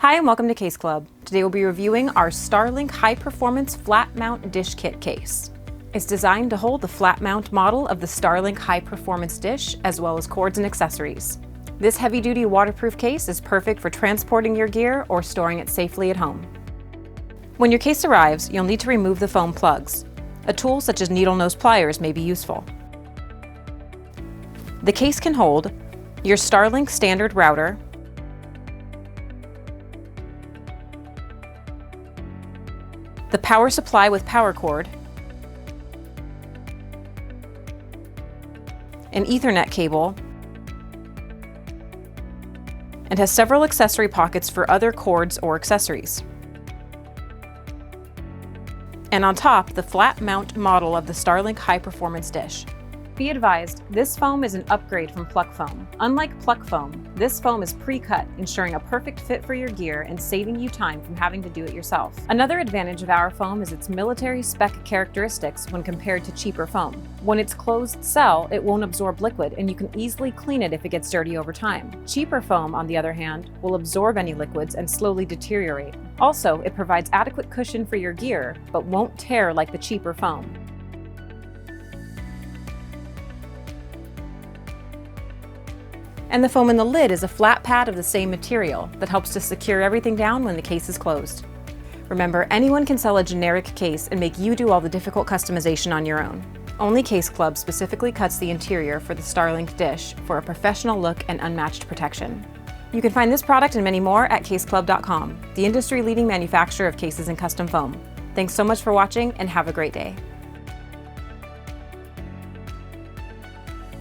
Hi and welcome to Case Club. Today we'll be reviewing our Starlink High Performance Flat Mount Dish Kit case. It's designed to hold the flat mount model of the Starlink High Performance dish as well as cords and accessories. This heavy-duty waterproof case is perfect for transporting your gear or storing it safely at home. When your case arrives, you'll need to remove the foam plugs. A tool such as needle nose pliers may be useful. The case can hold your Starlink standard router, the power supply with power cord, an Ethernet cable, and has several accessory pockets for other cords or accessories. And on top, the flat mount model of the Starlink High Performance dish. Be advised, this foam is an upgrade from Pluck Foam. Unlike Pluck Foam, this foam is pre-cut, ensuring a perfect fit for your gear and saving you time from having to do it yourself. Another advantage of our foam is its military spec characteristics when compared to cheaper foam. When it's closed cell, it won't absorb liquid and you can easily clean it if it gets dirty over time. Cheaper foam, on the other hand, will absorb any liquids and slowly deteriorate. Also, it provides adequate cushion for your gear, but won't tear like the cheaper foam. And the foam in the lid is a flat pad of the same material that helps to secure everything down when the case is closed. Remember, anyone can sell a generic case and make you do all the difficult customization on your own. Only Case Club specifically cuts the interior for the Starlink dish for a professional look and unmatched protection. You can find this product and many more at caseclub.com, the industry-leading manufacturer of cases and custom foam. Thanks so much for watching and have a great day.